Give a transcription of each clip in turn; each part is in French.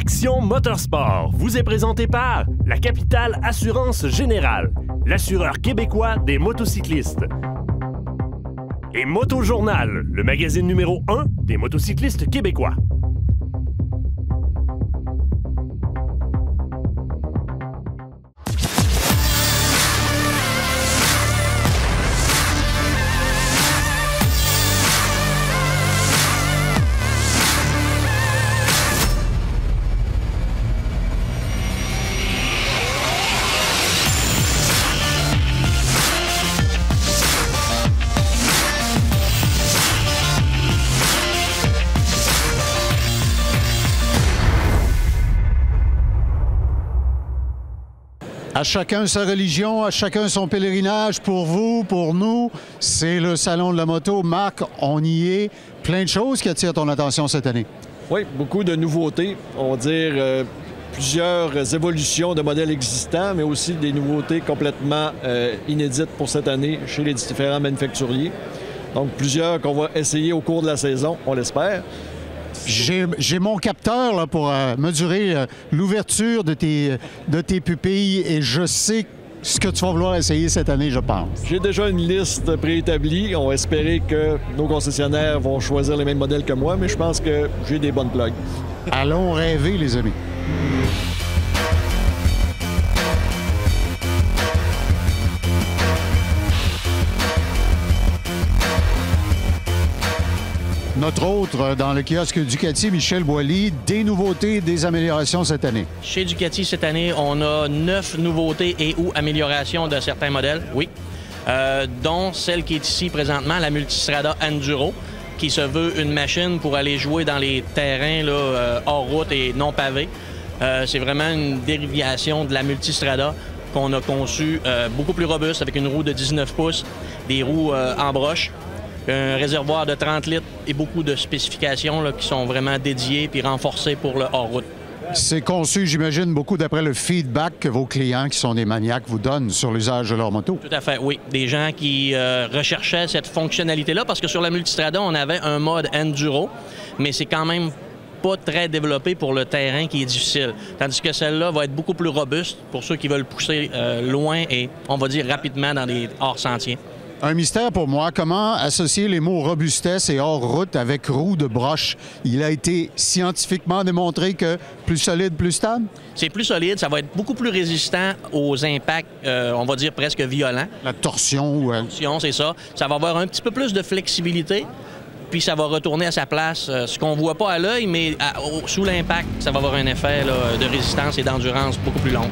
Section Motorsport vous est présentée par la Capitale Assurance Générale, l'assureur québécois des motocyclistes. Et Motojournal, le magazine numéro 1 des motocyclistes québécois. À chacun sa religion, à chacun son pèlerinage. Pour vous, pour nous, c'est le Salon de la moto. Marc, on y est. Plein de choses qui attirent ton attention cette année. Oui, beaucoup de nouveautés. On va dire plusieurs évolutions de modèles existants, mais aussi des nouveautés complètement inédites pour cette année chez les différents manufacturiers. Donc, plusieurs qu'on va essayer au cours de la saison, on l'espère. J'ai mon capteur là, pour mesurer l'ouverture de tes pupilles et je sais ce que tu vas vouloir essayer cette année, je pense. J'ai déjà une liste préétablie. On va espérer que nos concessionnaires vont choisir les mêmes modèles que moi, mais je pense que j'ai des bonnes plugs. Allons rêver, les amis. Notre autre dans le kiosque Ducati, Michel Boilly, des nouveautés, des améliorations cette année. Chez Ducati, cette année, on a 9 nouveautés et ou améliorations de certains modèles, oui, dont celle qui est ici présentement, la Multistrada Enduro, qui se veut une machine pour aller jouer dans les terrains là, hors route et non pavés. C'est vraiment une dérivation de la Multistrada qu'on a conçue beaucoup plus robuste, avec une roue de 19 pouces, des roues en broche, un réservoir de 30 litres et beaucoup de spécifications là, qui sont vraiment dédiées puis renforcées pour le hors-route. C'est conçu, j'imagine, beaucoup d'après le feedback que vos clients, qui sont des maniaques, vous donnent sur l'usage de leur moto. Tout à fait, oui. Des gens qui recherchaient cette fonctionnalité-là, parce que sur la Multistrada, on avait un mode enduro, mais c'est quand même pas très développé pour le terrain qui est difficile. Tandis que celle-là va être beaucoup plus robuste pour ceux qui veulent pousser loin et, on va dire, rapidement dans les hors-sentiers. Un mystère pour moi, comment associer les mots robustesse et hors-route avec roue de broche? Il a été scientifiquement démontré que plus solide, plus stable? C'est plus solide, ça va être beaucoup plus résistant aux impacts, on va dire presque violents. La torsion, ouais. La torsion, c'est ça. Ça va avoir un petit peu plus de flexibilité, puis ça va retourner à sa place. Ce qu'on ne voit pas à l'œil, mais sous l'impact, ça va avoir un effet là, de résistance et d'endurance beaucoup plus long.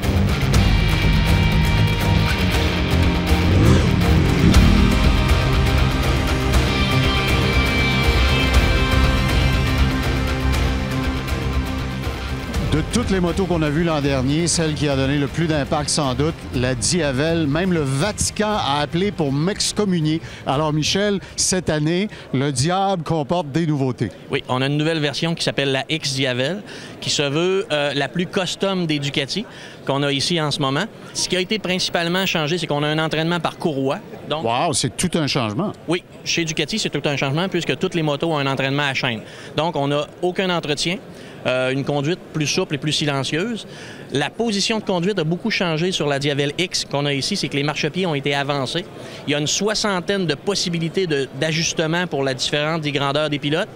De toutes les motos qu'on a vues l'an dernier, celle qui a donné le plus d'impact sans doute, la Diavel, même le Vatican a appelé pour m'excommunier. Alors Michel, cette année, le Diable comporte des nouveautés. Oui, on a une nouvelle version qui s'appelle la X-Diavel, qui se veut la plus custom des Ducati qu'on a ici en ce moment. Ce qui a été principalement changé, c'est qu'on a un entraînement par courroie. Donc, wow, c'est tout un changement. Oui, chez Ducati, c'est tout un changement puisque toutes les motos ont un entraînement à chaîne. Donc, on n'a aucun entretien. Une conduite plus souple et plus silencieuse. La position de conduite a beaucoup changé sur la Diavel X qu'on a ici, c'est que les marchepieds ont été avancés. Il y a une soixantaine de possibilités d'ajustement pour la différence des grandeurs des pilotes.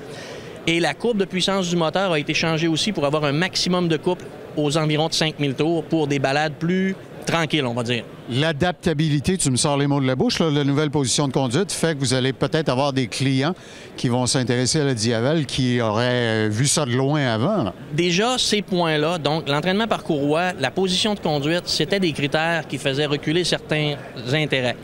Et la courbe de puissance du moteur a été changée aussi pour avoir un maximum de couple aux environs de 5000 tours pour des balades plus tranquilles, on va dire. L'adaptabilité, tu me sors les mots de la bouche, là, la nouvelle position de conduite fait que vous allez peut-être avoir des clients qui vont s'intéresser à la Diavel qui auraient vu ça de loin avant. Là. Déjà, ces points-là, donc l'entraînement par courroie, la position de conduite, c'était des critères qui faisaient reculer certains intérêts.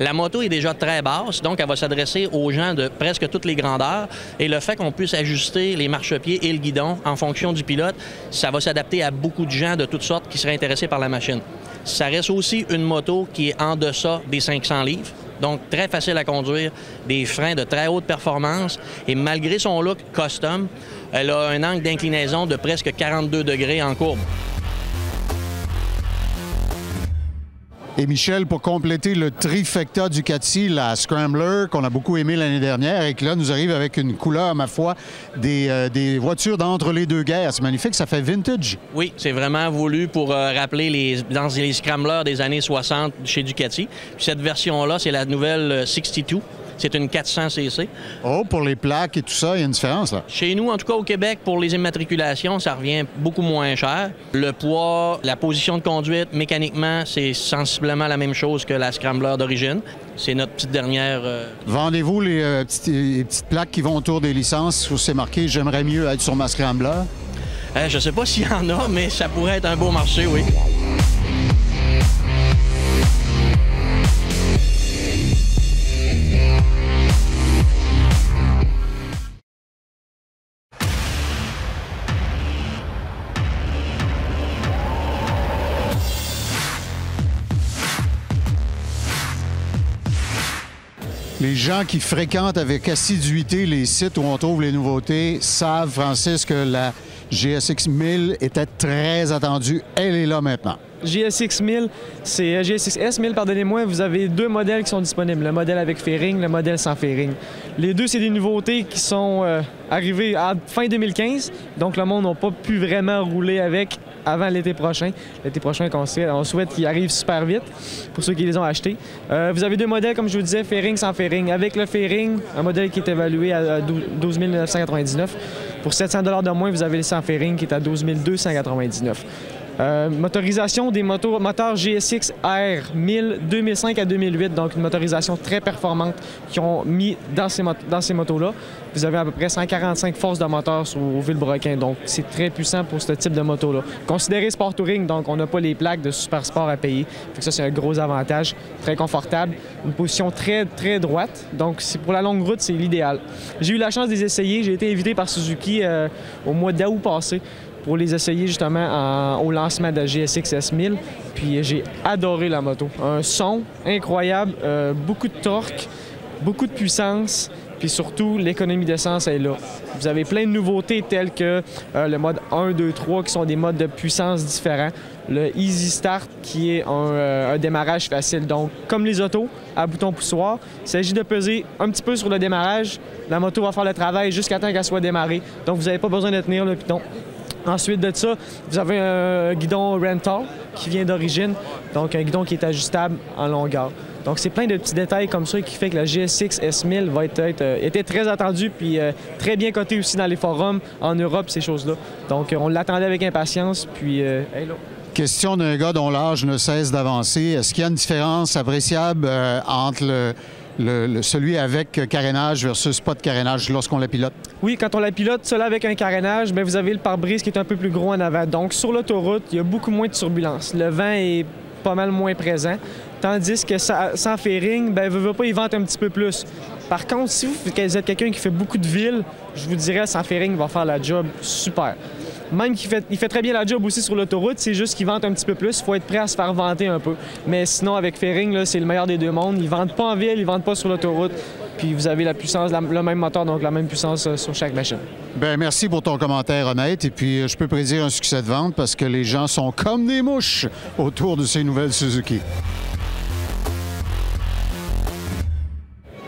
La moto est déjà très basse, donc elle va s'adresser aux gens de presque toutes les grandeurs et le fait qu'on puisse ajuster les marchepieds et le guidon en fonction du pilote, ça va s'adapter à beaucoup de gens de toutes sortes qui seraient intéressés par la machine. Ça reste aussi une moto qui est en deçà des 500 livres, donc très facile à conduire, des freins de très haute performance et malgré son look custom, elle a un angle d'inclinaison de presque 42 degrés en courbe. Et Michel, pour compléter le trifecta Ducati, la Scrambler, qu'on a beaucoup aimé l'année dernière, et qui là nous arrive avec une couleur, ma foi, des voitures d'entre les deux guerres. C'est magnifique, ça fait vintage. Oui, c'est vraiment voulu pour rappeler les Scramblers des années 60 chez Ducati. Puis cette version-là, c'est la nouvelle 62. C'est une 400cc. Oh, pour les plaques et tout ça, il y a une différence, là. Chez nous, en tout cas au Québec, pour les immatriculations, ça revient beaucoup moins cher. Le poids, la position de conduite, mécaniquement, c'est sensiblement la même chose que la Scrambler d'origine. C'est notre petite dernière... Vendez-vous les petites plaques qui vont autour des licences où c'est marqué « J'aimerais mieux être sur ma Scrambler ». Je sais pas s'il y en a, mais ça pourrait être un beau marché, oui. Les gens qui fréquentent avec assiduité les sites où on trouve les nouveautés savent, Francis, que la GSX 1000 était très attendue. Elle est là maintenant. GSX 1000, c'est GSX S 1000, pardonnez-moi, vous avez deux modèles qui sont disponibles, le modèle avec fairing, le modèle sans fairing. Les deux, c'est des nouveautés qui sont arrivées à fin 2015, donc le monde n'a pas pu vraiment rouler avec avant l'été prochain. L'été prochain, on souhaite qu'il arrive super vite pour ceux qui les ont achetés. Vous avez deux modèles, comme je vous disais, fairing, sans fairing. Avec le fairing, un modèle qui est évalué à 12 999. Pour 700 $ de moins, vous avez le sans fairing qui est à 12 299. Motorisation des moteurs GSX R 1000 2005 à 2008, donc une motorisation très performante qu'ils ont mis dans ces motos-là. Vous avez à peu près 145 forces de moteur au Villebrequin, donc c'est très puissant pour ce type de moto-là. Considéré Sport Touring, donc on n'a pas les plaques de Super Sport à payer. Fait que ça, c'est un gros avantage, très confortable, une position très, très droite, donc pour la longue route, c'est l'idéal. J'ai eu la chance de les essayer, j'ai été invité par Suzuki au mois d'août passé pour les essayer justement au lancement de la GSX S1000. Puis j'ai adoré la moto. Un son incroyable, beaucoup de torque, beaucoup de puissance, puis surtout l'économie d'essence est là. Vous avez plein de nouveautés telles que le mode 1, 2, 3 qui sont des modes de puissance différents. Le Easy Start qui est un démarrage facile. Donc, comme les autos, à bouton poussoir, il s'agit de peser un petit peu sur le démarrage. La moto va faire le travail jusqu'à temps qu'elle soit démarrée. Donc, vous n'avez pas besoin de tenir le piton. Ensuite de ça, vous avez un guidon rental qui vient d'origine, donc un guidon qui est ajustable en longueur. Donc c'est plein de petits détails comme ça qui fait que la GSX S1000 va était très attendue puis très bien cotée aussi dans les forums en Europe, ces choses-là. Donc on l'attendait avec impatience, puis hello. Question d'un gars dont l'âge ne cesse d'avancer. Est-ce qu'il y a une différence appréciable entre celui avec carénage versus pas de carénage lorsqu'on la pilote? Oui, quand on la pilote, cela avec un carénage, bien, vous avez le pare-brise qui est un peu plus gros en avant. Donc, sur l'autoroute, il y a beaucoup moins de turbulence. Le vent est pas mal moins présent. Tandis que sans fairing, bien, veut pas, il vente un petit peu plus. Par contre, si vous êtes quelqu'un qui fait beaucoup de villes, je vous dirais, sans fairing va faire la job super. Même qu'il fait très bien la job aussi sur l'autoroute, c'est juste qu'il vente un petit peu plus. Il faut être prêt à se faire vanter un peu. Mais sinon, avec fairing, c'est le meilleur des deux mondes. Ils ne vendent pas en ville, ils ne vendent pas sur l'autoroute. Puis vous avez la puissance, le même moteur, donc la même puissance sur chaque machine. Bien, merci pour ton commentaire honnête. Et puis, je peux prédire un succès de vente parce que les gens sont comme des mouches autour de ces nouvelles Suzuki.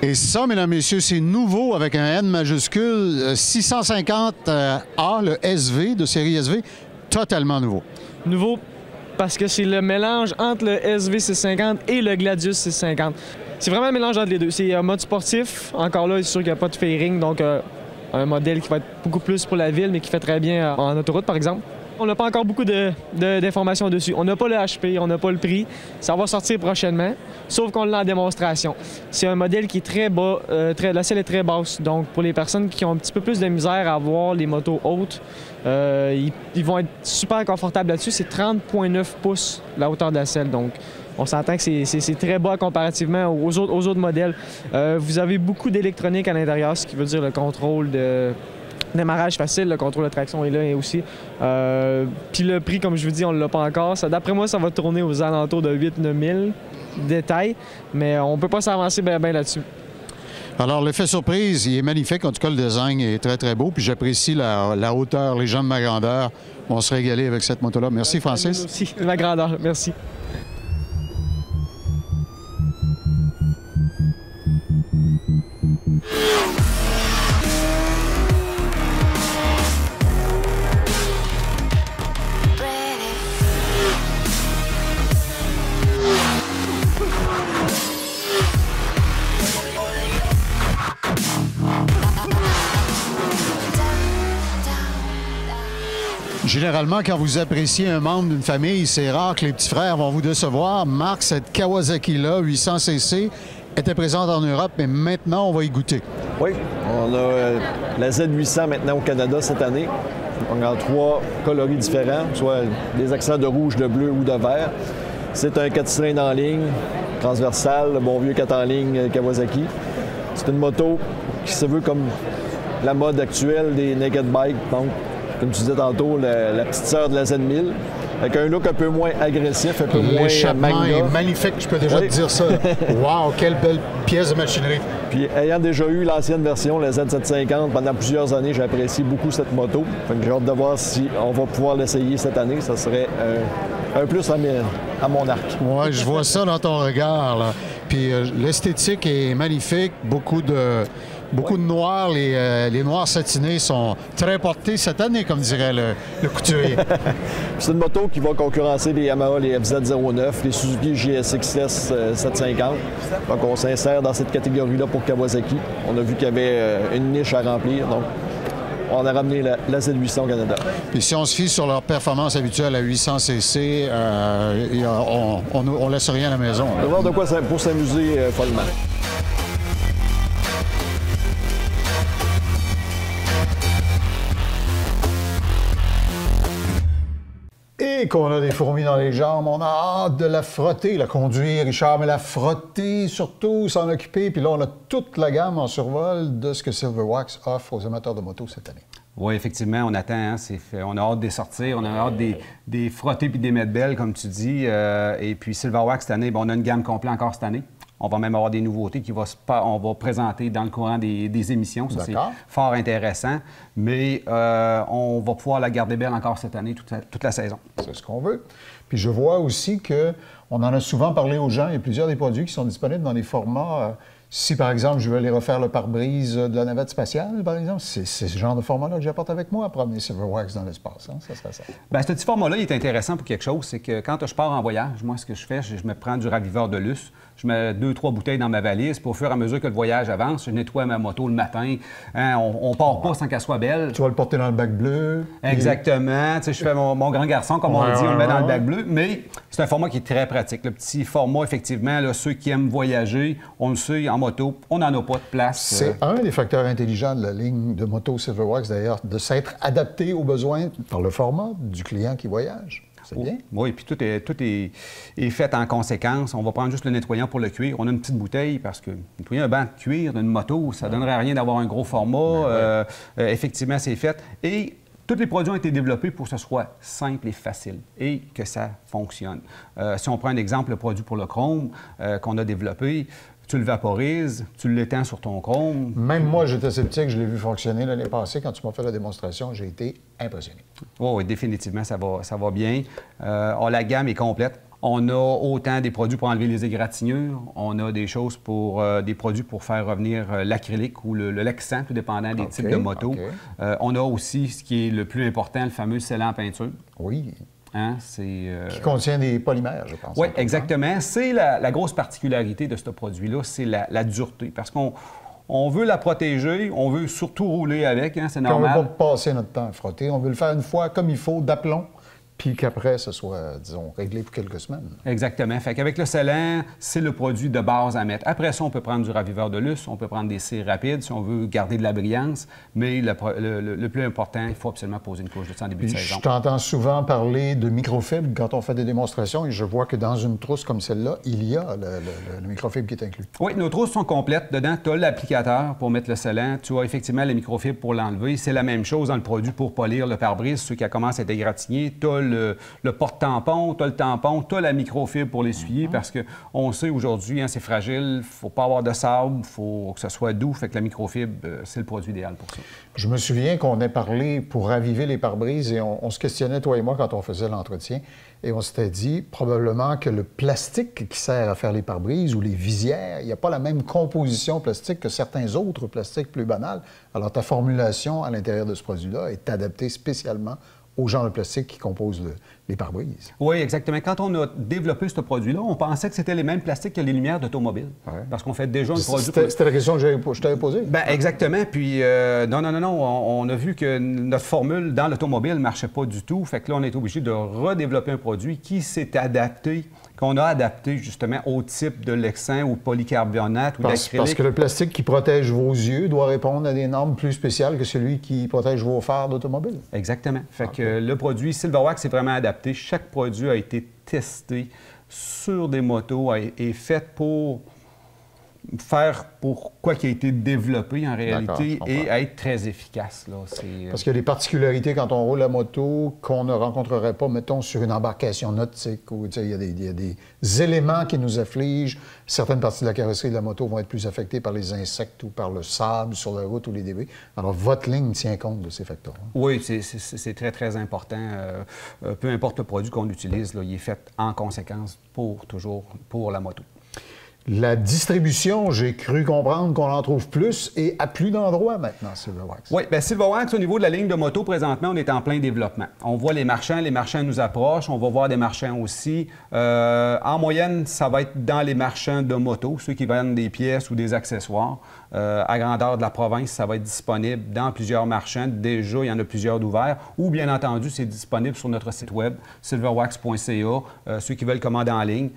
Et ça, mesdames, messieurs, c'est nouveau avec un N majuscule, 650A, le SV, de série SV, totalement nouveau. Nouveau parce que c'est le mélange entre le SV 650 et le Gladius 650. C'est vraiment un mélange entre les deux. C'est un mode sportif. Encore là, c'est sûr qu'il n'y a pas de fairing, donc un modèle qui va être beaucoup plus pour la ville, mais qui fait très bien en autoroute, par exemple. On n'a pas encore beaucoup d'informations dessus. On n'a pas le HP, on n'a pas le prix. Ça va sortir prochainement, sauf qu'on l'a en démonstration. C'est un modèle qui est très bas, la selle est très basse. Donc, pour les personnes qui ont un petit peu plus de misère à avoir les motos hautes, ils vont être super confortables là-dessus. C'est 30,9 pouces la hauteur de la selle. Donc, on s'entend que c'est très bas comparativement aux autres modèles. Vous avez beaucoup d'électronique à l'intérieur, ce qui veut dire le contrôle de démarrage facile, le contrôle de traction est là aussi. Puis le prix, comme je vous dis, on ne l'a pas encore. D'après moi, ça va tourner aux alentours de 8-9 000 détails, mais on ne peut pas s'avancer bien là-dessus. Alors, l'effet surprise, il est magnifique. En tout cas, le design est très, très beau. Puis j'apprécie la hauteur. Les gens de ma grandeur vont se régaler avec cette moto-là. Merci, Francis. Moi aussi, ma grandeur. Merci. Généralement, quand vous appréciez un membre d'une famille, c'est rare que les petits frères vont vous décevoir. Marc, cette Kawasaki-là, 800cc, était présente en Europe, mais maintenant, on va y goûter. Oui, on a la Z800 maintenant au Canada cette année. On a 3 coloris différents, soit des accents de rouge, de bleu ou de vert. C'est un 4 cylindres en ligne, transversal, le bon vieux 4 en ligne Kawasaki. C'est une moto qui se veut comme la mode actuelle des naked bikes. Donc, comme tu disais tantôt, la petite sœur de la Z1000, avec un look un peu moins agressif, un peu moins L'échappement magna. est magnifique, je peux déjà te dire ça. Wow, quelle belle pièce de machinerie. Puis, ayant déjà eu l'ancienne version, la Z750, pendant plusieurs années, j'ai apprécié beaucoup cette moto. Fait que j'ai hâte de voir si on va pouvoir l'essayer cette année. Ça serait un plus à mon arc. Oui, je vois ça dans ton regard, là. Puis l'esthétique est magnifique, beaucoup de noir. Les noirs satinés sont très portés cette année, comme dirait le couturier. C'est une moto qui va concurrencer les Yamaha, les FZ09, les Suzuki GSX-S 750. Donc, on s'insère dans cette catégorie-là pour Kawasaki. On a vu qu'il y avait une niche à remplir. Donc, on a ramené la Z800 au Canada. Puis si on se fie sur leur performance habituelle à 800cc, on laisse rien à la maison. On va voir de quoi pour s'amuser follement. Et qu'on a des fourmis dans les jambes, on a hâte de la frotter, la conduire, Richard, mais la frotter surtout, s'en occuper. Puis là, on a toute la gamme en survol de ce que Silverwax offre aux amateurs de moto cette année. Oui, effectivement, on attend. Hein, on a hâte de les sortir, on a hâte des frotter puis des mettre belles, comme tu dis. Et puis Silverwax, cette année, on a une gamme complète encore cette année. On va même avoir des nouveautés on va présenter dans le courant des émissions. Ça, c'est fort intéressant. Mais on va pouvoir la garder belle encore cette année, toute la saison. C'est ce qu'on veut. Puis je vois aussi qu'on en a souvent parlé aux gens. Il y a plusieurs des produits qui sont disponibles dans les formats... si, par exemple, je veux aller refaire le pare-brise de la navette spatiale, par exemple, c'est ce genre de format-là que j'apporte avec moi pour amener Silverwax dans l'espace. Hein? Ça serait ça. Bien, ce petit format-là, il est intéressant pour quelque chose. C'est que quand je pars en voyage, moi, ce que je fais, je me prends du raviveur de lustre. Je mets 2-3 bouteilles dans ma valise. Puis au fur et à mesure que le voyage avance, je nettoie ma moto le matin. Hein, on part pas sans qu'elle soit belle. Tu vas le porter dans le bac bleu. Exactement. Tu sais, je fais mon grand garçon, comme on dit, on le met dans le bac bleu. Mais c'est un format qui est très pratique. Le petit format, effectivement, là, ceux qui aiment voyager, on le sait, en moto, on n'en a pas de place. C'est un des facteurs intelligents de la ligne de moto Silverwax, d'ailleurs, de s'être adapté aux besoins par le format du client qui voyage. C'est bien. Oui, puis tout est fait en conséquence. On va prendre juste le nettoyant pour le cuir. On a une petite bouteille parce que nettoyer un banc de cuir d'une moto, ça ne donnerait rien d'avoir un gros format. Effectivement, c'est fait. Et tous les produits ont été développés pour que ce soit simple et facile et que ça fonctionne. Si on prend un exemple, le produit pour le chrome qu'on a développé, tu le vaporises, tu l'étends sur ton chrome. Même moi, j'étais sceptique, je l'ai vu fonctionner l'année passée. Quand tu m'as fait la démonstration, j'ai été impressionné. Oui, définitivement, ça va bien. La gamme est complète. On a autant des produits pour enlever les égratignures, on a des choses des produits pour faire revenir l'acrylique ou le laxant, tout dépendant des types de motos. On a aussi ce qui est le plus important, le fameux scellant en peinture. Oui. Hein, qui contient des polymères, je pense. Oui, exactement. C'est la grosse particularité de ce produit-là, c'est la dureté. Parce qu'on veut la protéger, on veut surtout rouler avec, hein, c'est normal. On ne veut pas passer notre temps à frotter, on veut le faire une fois comme il faut, d'aplomb, puis qu'après, ce soit, disons, réglé pour quelques semaines. Exactement. Fait qu'avec le scellant, c'est le produit de base à mettre. Après ça, on peut prendre du raviveur de lustre, on peut prendre des cires rapides si on veut garder de la brillance, mais le plus important, il faut absolument poser une couche de sang en début de saison. Je t'entends souvent parler de microfibre quand on fait des démonstrations et je vois que dans une trousse comme celle-là, il y a le microfibre qui est inclus. Oui, nos trousses sont complètes. Dedans, tu as l'applicateur pour mettre le scellant, tu as effectivement le microfibre pour l'enlever. C'est la même chose dans le produit pour polir le pare-brise, ceux qui commencent à être égratignés. Tu as le porte-tampon, tu as le tampon, tu as la microfibre pour l'essuyer parce qu'on sait aujourd'hui, hein, c'est fragile, il ne faut pas avoir de sable, il faut que ça soit doux, fait que la microfibre, c'est le produit idéal pour ça. Je me souviens qu'on ait parlé pour raviver les pare-brises et on se questionnait, toi et moi, quand on faisait l'entretien, et on s'était dit probablement que le plastique qui sert à faire les pare-brises ou les visières, il n'y a pas la même composition plastique que certains autres plastiques plus banals. Alors ta formulation à l'intérieur de ce produit-là est adaptée spécialement au genre de plastique qui compose les pare-brises. Oui, exactement. Quand on a développé ce produit-là, on pensait que c'était les mêmes plastiques que les lumières d'automobile. Ouais. Parce qu'on fait déjà un produit... C'était la question que je t'avais posée? Bien, exactement. Puis, non, on a vu que notre formule dans l'automobile ne marchait pas du tout. Fait que là, on a été obligé de redévelopper un produit qui s'est adapté, qu'on a adapté justement au type de lexin ou de polycarbonate ou d'acrylique. Parce que le plastique qui protège vos yeux doit répondre à des normes plus spéciales que celui qui protège vos phares d'automobile. Exactement. Fait que le produit Silverwax est vraiment adapté. Chaque produit a été testé sur des motos et fait pour faire pour quoi qui a été développé en réalité et être très efficace. Là. Parce qu'il y a des particularités quand on roule la moto qu'on ne rencontrerait pas, mettons, sur une embarcation nautique où il y a des éléments qui nous affligent. Certaines parties de la carrosserie de la moto vont être plus affectées par les insectes ou par le sable sur la route ou les débris. Alors, votre ligne tient compte de ces facteurs. Oui, c'est très, très important. Peu importe le produit qu'on utilise, là, il est fait en conséquence pour la moto. La distribution, j'ai cru comprendre qu'on en trouve plus et à plus d'endroits maintenant, Silverwax. Oui, bien Silverwax, au niveau de la ligne de moto, présentement, on est en plein développement. On voit les marchands nous approchent, on va voir des marchands aussi. En moyenne, ça va être dans les marchands de moto, ceux qui vendent des pièces ou des accessoires. À grandeur de la province, ça va être disponible dans plusieurs marchands. Déjà, il y en a plusieurs d'ouverts. Ou, bien entendu, c'est disponible sur notre site web, silverwax.ca. Ceux qui veulent commander en ligne,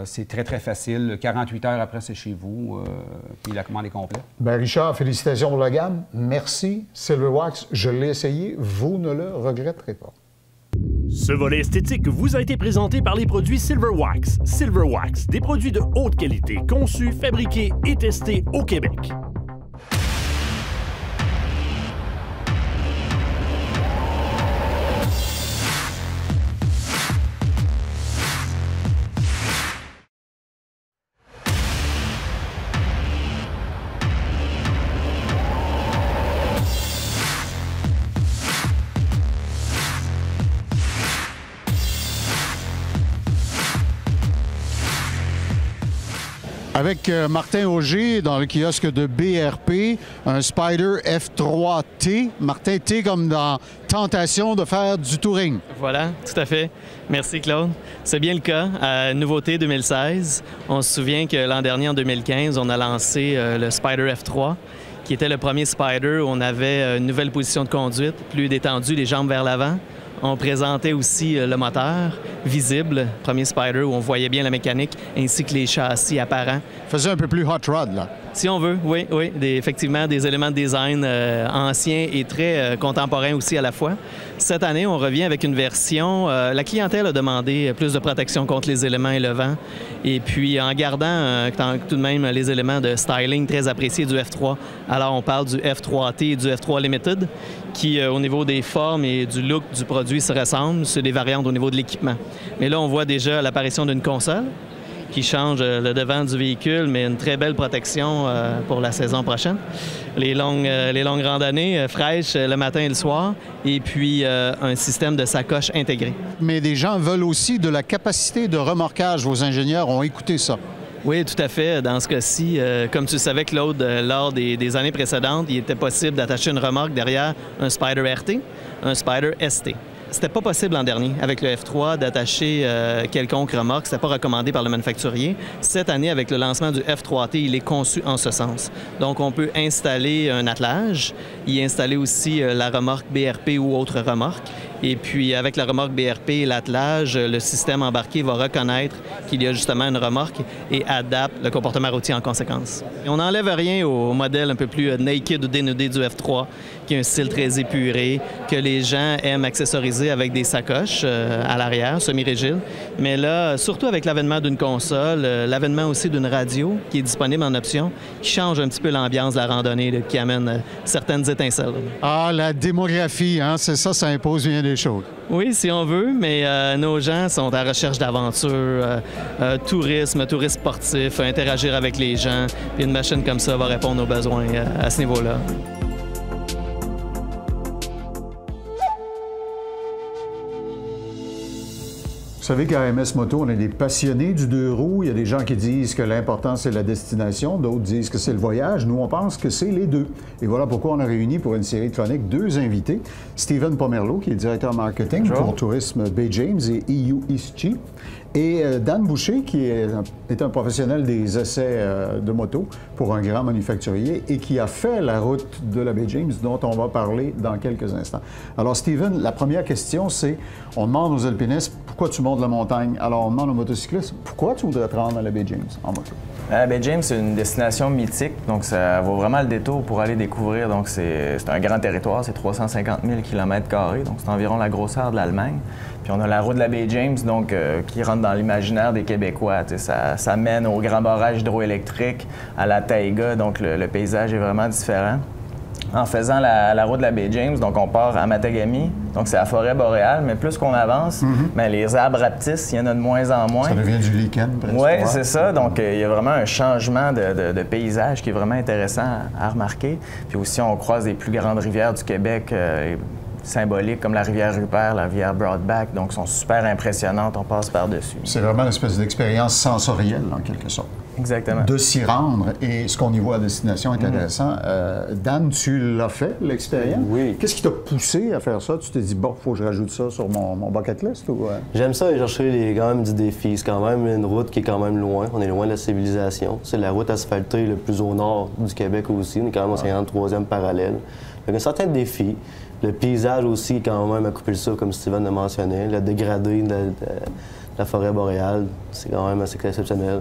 c'est très, très facile. 48 heures après, c'est chez vous. Puis la commande est complète. Bien, Richard, félicitations pour la gamme. Merci. Silverwax, je l'ai essayé. Vous ne le regretterez pas. Ce volet esthétique vous a été présenté par les produits Silverwax. Silverwax, des produits de haute qualité, conçus, fabriqués et testés au Québec. Avec Martin Auger dans le kiosque de BRP, un Spyder F3T. Martin, T comme dans tentation de faire du touring. Voilà, tout à fait. Merci Claude. C'est bien le cas. Nouveauté 2016. On se souvient que l'an dernier, en 2015, on a lancé le Spyder F3, qui était le premier Spyder où on avait une nouvelle position de conduite, plus détendue, les jambes vers l'avant. On présentait aussi le moteur visible, premier Spyder, où on voyait bien la mécanique, ainsi que les châssis apparents. Faisait un peu plus hot rod, là. Si on veut, oui. Effectivement, des éléments de design anciens et très contemporains aussi à la fois. Cette année, on revient avec une version... la clientèle a demandé plus de protection contre les éléments et le vent. Et puis, en gardant tout de même les éléments de styling très appréciés du F3. Alors, on parle du F3T et du F3 Limited, qui, au niveau des formes et du look du produit, se ressemblent. C'est des variantes au niveau de l'équipement. Mais là, on voit déjà l'apparition d'une console qui change le devant du véhicule, mais une très belle protection pour la saison prochaine. Les longues randonnées fraîches le matin et le soir, et puis un système de sacoche intégré. Mais des gens veulent aussi de la capacité de remorquage. Vos ingénieurs ont écouté ça. Oui, tout à fait. Dans ce cas-ci, comme tu le savais, Claude, lors des années précédentes, il était possible d'attacher une remorque derrière un Spyder RT, un Spyder ST. C'était pas possible l'an dernier, avec le F3, d'attacher quelconque remorque. C'était pas recommandé par le manufacturier. Cette année, avec le lancement du F3T, il est conçu en ce sens. Donc, on peut installer un attelage, y installer aussi la remorque BRP ou autre remorque. Et puis, avec la remorque BRP et l'attelage, le système embarqué va reconnaître qu'il y a justement une remorque et adapte le comportement routier en conséquence. Et on n'enlève rien au modèle un peu plus naked ou dénudé du F3, qui a un style très épuré, que les gens aiment accessoriser avec des sacoches à l'arrière, semi-rigides. Mais là, surtout avec l'avènement d'une console, l'avènement aussi d'une radio qui est disponible en option, qui change un petit peu l'ambiance de la randonnée, là, qui amène certaines étincelles. Ah, la démographie, hein, c'est ça, ça impose bien des choses. Oui, si on veut, mais nos gens sont à la recherche d'aventure, tourisme sportif, interagir avec les gens. Puis une machine comme ça va répondre aux besoins à ce niveau-là. Vous savez qu'à MS Moto, on est des passionnés du deux roues. Il y a des gens qui disent que l'important, c'est la destination. D'autres disent que c'est le voyage. Nous, on pense que c'est les deux. Et voilà pourquoi on a réuni pour une série de chroniques 2 invités. Stephen Pomerleau, qui est directeur marketing pour Tourisme Bay James et EU EastG. Et Dan Boucher, qui est un professionnel des essais de moto pour un grand manufacturier et qui a fait la route de la Bay James, dont on va parler dans quelques instants. Alors, Stephen, la première question, c'est, on demande aux alpinistes, pourquoi tu montes la montagne? Alors, on demande aux motocyclistes, pourquoi tu voudrais te rendre à la Bay James en moto? La Bay James, c'est une destination mythique, donc ça vaut vraiment le détour pour aller découvrir. Donc, c'est un grand territoire, c'est 350 000 km², donc c'est environ la grosseur de l'Allemagne. Puis on a la route de la Bay James, donc qui rentre dans l'imaginaire des Québécois. Ça mène au grand barrage hydroélectrique, à la taïga, donc le paysage est vraiment différent. En faisant la route de la Bay James, donc on part à Matagami, donc c'est la forêt boréale, mais plus qu'on avance, bien, les arbres rapetissent, il y en a de moins en moins. Ça devient du lichen, presque. Oui, c'est ça. Donc il y a vraiment un changement de paysage qui est vraiment intéressant à remarquer. Puis aussi, on croise les plus grandes rivières du Québec, symboliques comme la rivière Rupert, la rivière Broadback, donc sont super impressionnantes, on passe par-dessus. C'est vraiment une espèce d'expérience sensorielle, en quelque sorte. Exactement. De s'y rendre et ce qu'on y voit à destination est intéressant. Dan, tu l'as fait, l'expérience? Oui. Qu'est-ce qui t'a poussé à faire ça? Tu t'es dit, bon, il faut que je rajoute ça sur mon bucket list? Ou... J'aime ça aller chercher quand même du défi. C'est quand même une route qui est quand même loin. On est loin de la civilisation. C'est la route asphaltée le plus au nord du Québec aussi. On est quand même au 53e parallèle. Donc, un certain défi. Le paysage aussi, quand même, à couper le souffle, comme Steven l'a mentionné. Le dégradé de la forêt boréale, c'est quand même assez exceptionnel.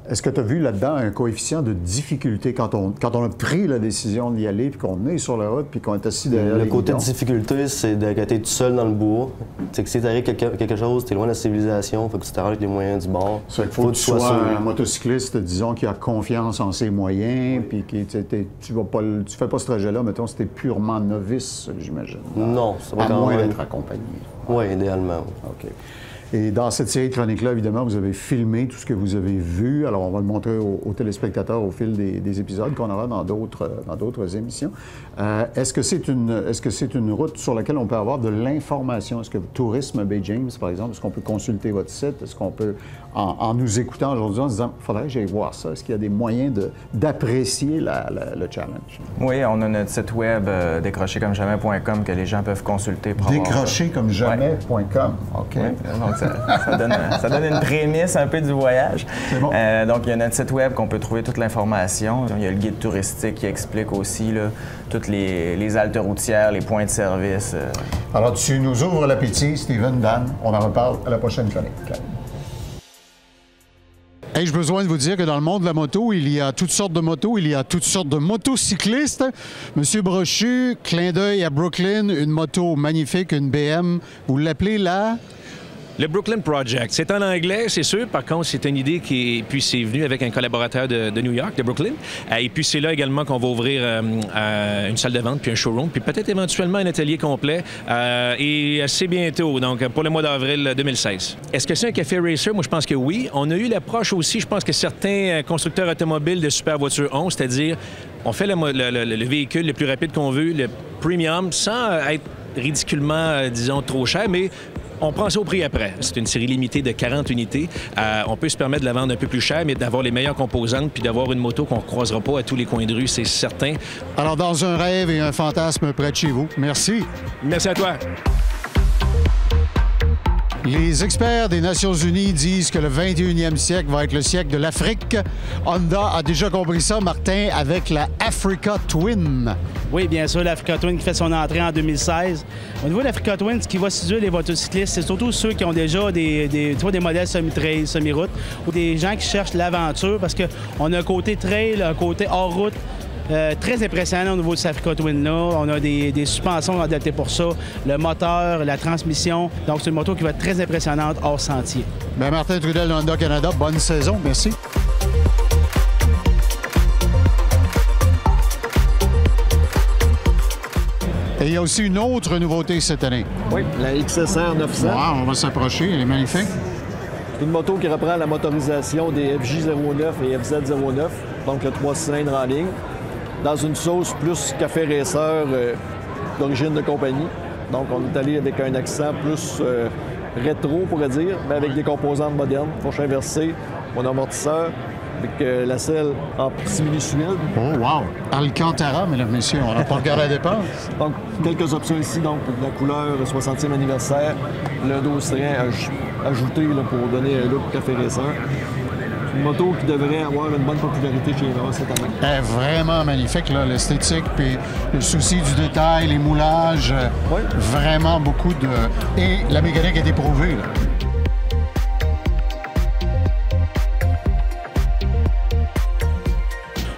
Est-ce que tu as vu là-dedans un coefficient de difficulté quand on a pris la décision d'y aller, puis qu'on est sur la route, puis qu'on est assis derrière le les côté guidons? de difficulté, c'est d'être tout seul dans le bois. C'est que si t'arrives quelque chose, t'es loin de la civilisation, faut que tu t'arranges avec les moyens du bord. C'est qu'il faut que tu sois un motocycliste, disons, qui a confiance en ses moyens, puis qui tu fais pas ce trajet-là, mettons, si t'es purement novice, j'imagine. Non, ça va à quand moins même d'être accompagné. Oui, idéalement. OK. Et dans cette série de chroniques-là, évidemment, vous avez filmé tout ce que vous avez vu. Alors, on va le montrer aux téléspectateurs au fil des épisodes qu'on aura dans d'autres émissions. Est-ce que c'est une route sur laquelle on peut avoir de l'information? Est-ce que Tourisme Bay James, par exemple, est-ce qu'on peut consulter votre site? Est-ce qu'on peut, en nous écoutant aujourd'hui, en se disant, il faudrait que j'aille voir ça? Est-ce qu'il y a des moyens d'apprécier le challenge? Oui, on a notre site web décrochercommejamais.com que les gens peuvent consulter. Décrochercommejamais.com. OK. Oui, donc ça donne une prémisse un peu du voyage. C'est bon. Donc, il y a notre site web qu'on peut trouver toute l'information. Il y a le guide touristique qui explique aussi là, toutes les haltes routières, les points de service. Alors, tu nous ouvres l'appétit, Stephen, Dan. On en reparle à la prochaine chronique. Ai-je besoin de vous dire que dans le monde de la moto, il y a toutes sortes de motos, il y a toutes sortes de motocyclistes. Monsieur Brochu, clin d'œil à Brooklyn, une moto magnifique, une BM. Vous l'appelez là? Le Brooklyn Project. C'est en anglais, c'est sûr. Par contre, c'est une idée qui puis c'est venu avec un collaborateur de New York, de Brooklyn. Et puis c'est là également qu'on va ouvrir une salle de vente, puis un showroom, puis peut-être éventuellement un atelier complet. Et assez bientôt, donc pour le mois d'avril 2016. Est-ce que c'est un café racer? Moi, je pense que oui. On a eu l'approche aussi, je pense que certains constructeurs automobiles de super voitures ont, c'est-à-dire on fait le véhicule le plus rapide qu'on veut, le premium, sans être ridiculement, disons, trop cher, mais on prend ça au prix après. C'est une série limitée de 40 unités. On peut se permettre de la vendre un peu plus cher, mais d'avoir les meilleures composantes puis d'avoir une moto qu'on ne croisera pas à tous les coins de rue, c'est certain. Alors, dans un rêve et un fantasme près de chez vous. Merci. Merci à toi. Les experts des Nations unies disent que le 21e siècle va être le siècle de l'Afrique. Honda a déjà compris ça, Martin, avec la Africa Twin. Oui, bien sûr, l'Africa Twin qui fait son entrée en 2016. Au niveau de l'Africa Twin, ce qui va séduire les motocyclistes, c'est surtout ceux qui ont déjà des modèles semi-trail, semi-route, ou des gens qui cherchent l'aventure, parce qu'on a un côté trail, un côté hors route, très impressionnant au niveau de cette Africa Twin-là. On a des suspensions adaptées pour ça, le moteur, la transmission. Donc, c'est une moto qui va être très impressionnante hors sentier. Bien, Martin Trudel de Honda Canada, bonne saison. Merci. Et il y a aussi une autre nouveauté cette année. Oui, la XSR 900. Wow, on va s'approcher, elle est magnifique. C'est une moto qui reprend la motorisation des FJ09 et FZ09, donc le 3 cylindres en ligne, dans une sauce plus café racer d'origine de compagnie. Donc, on est allé avec un accent plus rétro, on pourrait dire, mais avec des composantes modernes. Fourche inversée, mon amortisseur, avec la selle en simili-suède. Oh, wow! Alcantara, mesdames, messieurs, on n'a pas regardé la dépense. Donc, quelques options ici, donc la couleur 60e anniversaire, le dos serait ajouté là, pour donner un look café racer. Une moto qui devrait avoir une bonne popularité chez nous cette année. Elle est vraiment magnifique, là, l'esthétique, puis le souci du détail, les moulages, vraiment beaucoup de... Et la mécanique est éprouvée, là.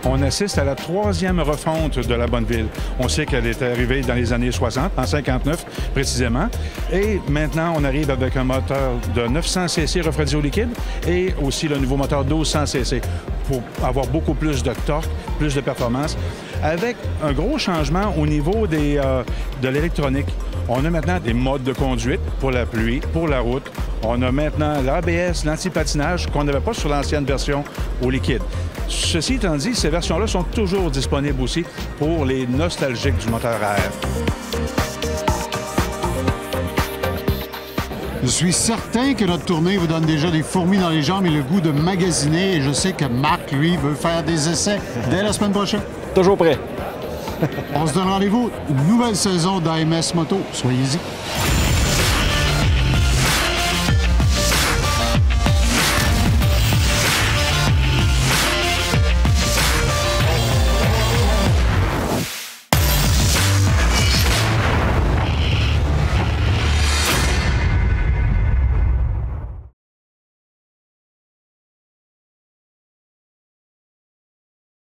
On assiste à la 3e refonte de la Bonneville. On sait qu'elle est arrivée dans les années 60, en 59 précisément. Et maintenant, on arrive avec un moteur de 900 cc refroidi au liquide et aussi le nouveau moteur 1200 cc pour avoir beaucoup plus de torque, plus de performance, avec un gros changement au niveau de l'électronique. On a maintenant des modes de conduite pour la pluie, pour la route. On a maintenant l'ABS, l'anti-patinage qu'on n'avait pas sur l'ancienne version au liquide. Ceci étant dit, ces versions-là sont toujours disponibles aussi pour les nostalgiques du moteur à air. Je suis certain que notre tournée vous donne déjà des fourmis dans les jambes et le goût de magasiner. Et je sais que Marc, lui, veut faire des essais dès la semaine prochaine. Toujours prêt. On se donne rendez-vous. Une nouvelle saison d'AMS Moto. Soyez-y.